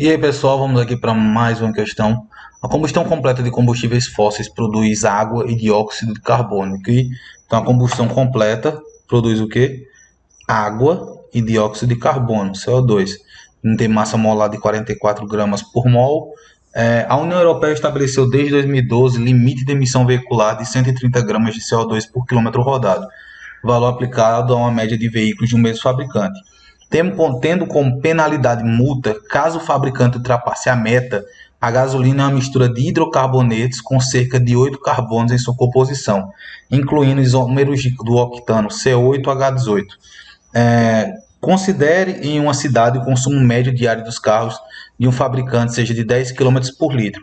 E aí, pessoal, vamos aqui para mais uma questão. A combustão completa de combustíveis fósseis produz água e dióxido de carbono, ok? Então, a combustão completa produz o quê? Água e dióxido de carbono, CO2. Não tem massa molar de 44 gramas por mol. A União Europeia estabeleceu desde 2012 limite de emissão veicular de 130 gramas de CO2 por quilômetro rodado, valor aplicado a uma média de veículos de um mesmo fabricante. Tendo como penalidade multa caso o fabricante ultrapasse a meta. A gasolina é uma mistura de hidrocarbonetos com cerca de 8 carbonos em sua composição, incluindo isômeros do octano C8H18. Considere em uma cidade o consumo médio diário dos carros de um fabricante seja de 10 km por litro.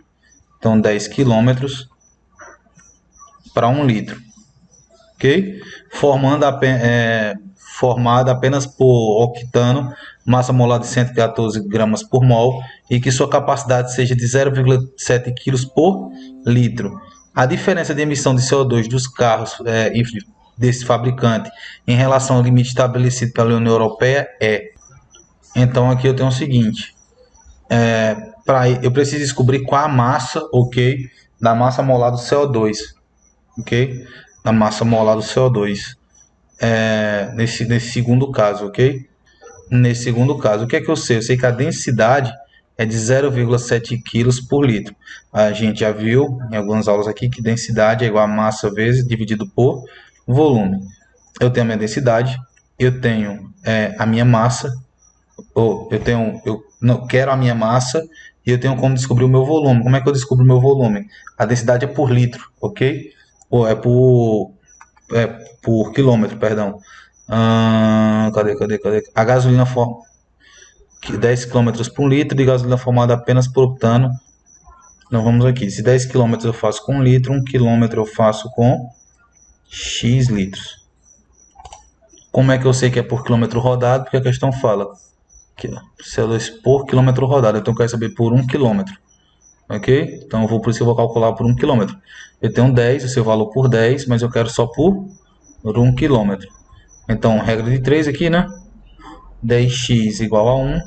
Então, 10 km para 1 litro, ok? Formada apenas por octano, massa molar de 114 gramas por mol e que sua capacidade seja de 0,7 kg por litro. A diferença de emissão de CO2 dos carros desse fabricante em relação ao limite estabelecido pela União Europeia é... Então aqui eu tenho o seguinte, eu preciso descobrir qual a massa, ok, da massa molar do CO2, ok, da massa molar do CO2. Nesse segundo caso, ok? Nesse segundo caso, o que é que eu sei? Eu sei que a densidade é de 0,7 kg por litro. A gente já viu em algumas aulas aqui que densidade é igual a massa vezes dividido por volume. Eu tenho a minha densidade, eu tenho a minha massa, eu não quero a minha massa e eu tenho como descobrir o meu volume. Como é que eu descubro o meu volume? A densidade é por litro, ok? Ou é por quilômetro, perdão. Cadê? A gasolina 10 km por litro de gasolina formada apenas por octano. Então vamos aqui. Se 10 km eu faço com 1 litro, 1 km eu faço com X litros. Como é que eu sei que é por quilômetro rodado? Porque a questão fala que CO2 por quilômetro rodado. Então eu quero saber por 1 km. Ok? Então por isso eu vou calcular por 1 km. Eu tenho 10, o seu valor por 10, mas eu quero só por 1 km. Então, regra de 3 aqui, né? 10x igual a 1.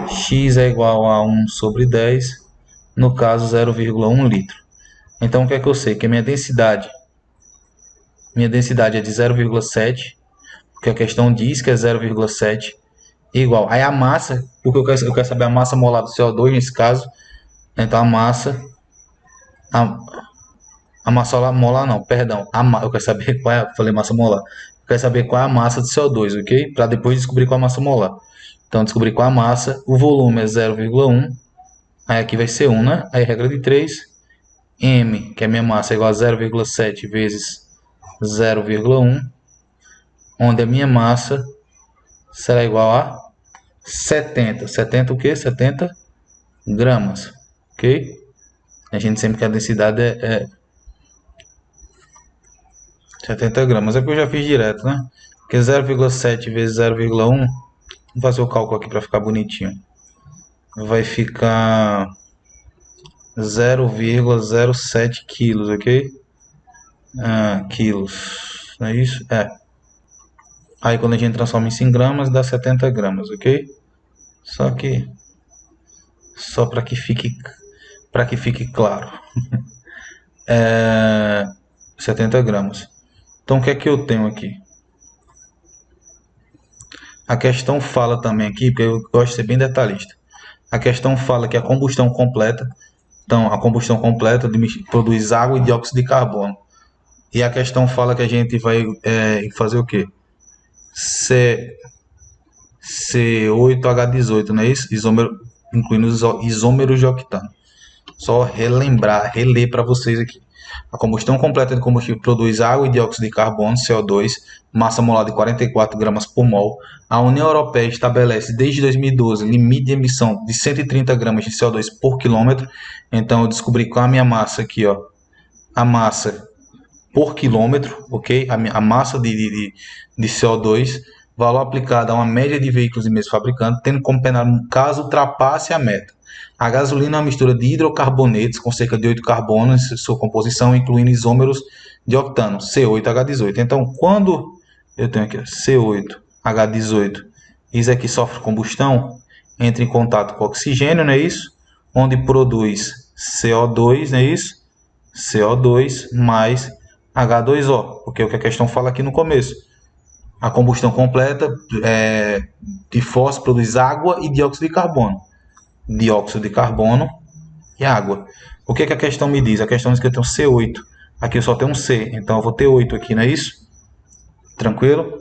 X é igual a 1 sobre 10. No caso, 0,1 litro. Então, o que é que eu sei? Que a minha densidade é de 0,7. Porque a questão diz que é 0,7 igual. Aí a massa, porque eu quero saber a massa molar do CO2 nesse caso. Então, a massa... A massa molar não, perdão. Eu quero saber qual é... Falei massa molar. Quer saber qual é a massa de CO2, ok? Para depois descobrir qual é a massa molar. Então, descobrir qual é a massa. O volume é 0,1. Aí aqui vai ser 1, né? Aí regra de 3. M, que é a minha massa, é igual a 0,7 vezes 0,1. Onde a minha massa será igual a 70. 70 o quê? 70 gramas. Ok? A gente sempre que a densidade é 70 gramas. É que eu já fiz direto, né? Porque 0,7 vezes 0,1, vou fazer o cálculo aqui para ficar bonitinho. Vai ficar 0,07 quilos, ok? Quilos, não é isso? Aí quando a gente transforma isso em gramas, dá 70 gramas, ok? Só para que fique claro. 70 gramas. Então o que é que eu tenho aqui? A questão fala também aqui, porque eu gosto de ser bem detalhista. A questão fala que a combustão completa, então a combustão completa produz água e dióxido de carbono. E a questão fala que a gente vai fazer o quê? C8H18, não é isso? Incluindo os isômeros de octano. Só reler para vocês aqui. A combustão completa de combustível produz água e dióxido de carbono, CO2, massa molar de 44 gramas por mol. A União Europeia estabelece desde 2012 limite de emissão de 130 gramas de CO2 por quilômetro. Então eu descobri qual é a minha massa aqui, ó. A massa por quilômetro, ok? A massa de CO2, valor aplicado a uma média de veículos de mesmo fabricante, tendo como penalidade caso ultrapasse a meta. A gasolina é uma mistura de hidrocarbonetos com cerca de 8 carbonos em sua composição, incluindo isômeros de octano, C8H18. Então, quando eu tenho aqui C8H18, isso aqui sofre combustão, entra em contato com o oxigênio, não é isso? Onde produz CO2, não é isso? CO2 mais H2O, porque é o que a questão fala aqui no começo. A combustão completa de fósforo produz água e dióxido de carbono. Dióxido de carbono e água. O que a questão me diz? A questão diz que eu tenho C8. Aqui eu só tenho um C, então eu vou ter 8 aqui, não é isso? Tranquilo?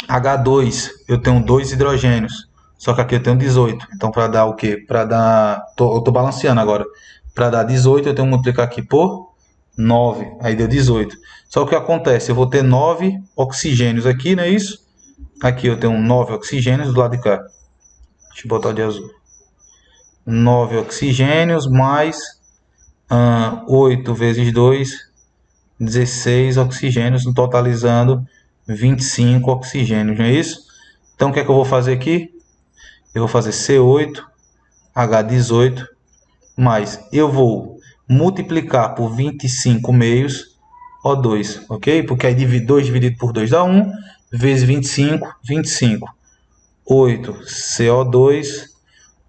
H2, eu tenho 2 hidrogênios. Só que aqui eu tenho 18. Então, para dar o quê? Para dar... eu estou balanceando agora. Para dar 18, eu tenho que multiplicar aqui por 9. Aí deu 18. Só que o que acontece? Eu vou ter 9 oxigênios aqui, não é isso? Aqui eu tenho 9 oxigênios do lado de cá. Deixa eu botar de azul. 9 oxigênios mais 8 vezes 2, 16 oxigênios, totalizando 25 oxigênios, não é isso? Então, o que é que eu vou fazer aqui? Eu vou fazer C8, H18, mais eu vou multiplicar por 25 meios, O2, ok? Porque aí 2 dividido por 2 dá 1, vezes 25, 25. 8 CO2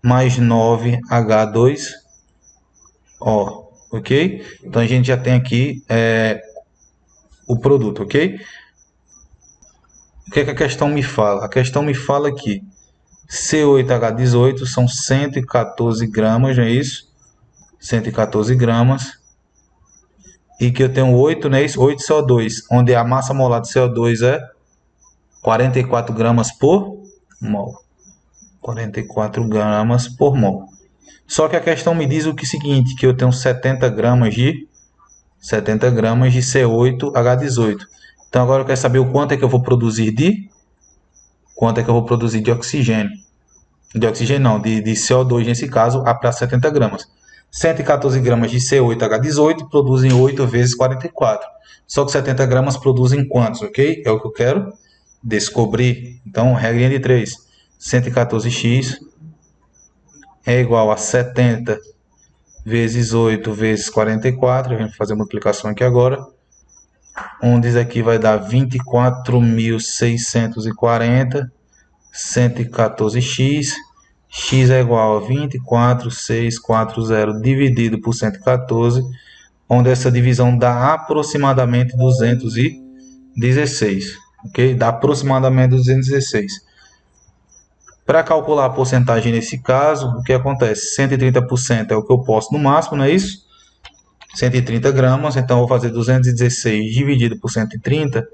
mais 9 H2O, ok? Então a gente já tem aqui o produto, ok? O que é que a questão me fala? A questão me fala que C8H18 são 114 gramas, não é isso? 114 gramas. E que eu tenho 8, né? 8 CO2, onde a massa molar de CO2 é 44 gramas por mol. 44 gramas por mol. Só que a questão me diz o que seguinte, que eu tenho 70 gramas de C8H18. Então agora eu quero saber o quanto é que eu vou produzir de oxigênio. De oxigênio não, de CO2 nesse caso, para 70 gramas. 114 gramas de C8H18 produzem 8 vezes 44. Só que 70 gramas produzem quantos, ok? É o que eu quero descobrir. Então, regrinha de 3. 114x é igual a 70 vezes 8 vezes 44. A gente vai fazer a multiplicação aqui agora. Onde isso aqui vai dar 24.640. 114x. X é igual a 24.640 dividido por 114, onde essa divisão dá aproximadamente 216, ok? Dá aproximadamente 216. Para calcular a porcentagem nesse caso, o que acontece? 130% é o que eu posso no máximo, não é isso? 130 gramas, então eu vou fazer 216 dividido por 130,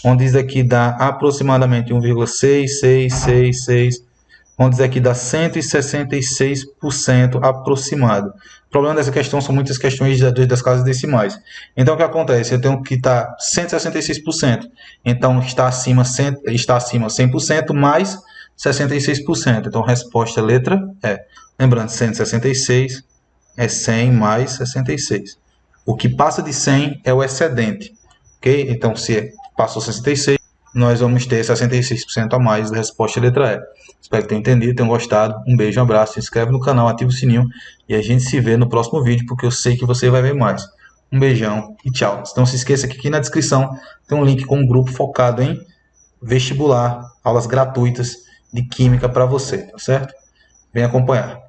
onde isso aqui dá aproximadamente 1,6666, onde isso aqui dá 166% aproximado. O problema dessa questão são muitas questões das casas decimais. Então, o que acontece? Eu tenho que estar 166%. Então, está acima 100% mais 66%. Então, a resposta letra é. Lembrando, 166 é 100 mais 66. O que passa de 100 é o excedente. Ok? Então, se passou 66, nós vamos ter 66% a mais da resposta letra E. Espero que tenham entendido, tenham gostado. Um beijo, um abraço, se inscreve no canal, ativa o sininho e a gente se vê no próximo vídeo, porque eu sei que você vai ver mais. Um beijão e tchau. Não se esqueça que aqui na descrição tem um link com um grupo focado em vestibular, aulas gratuitas de química para você, tá certo? Vem acompanhar.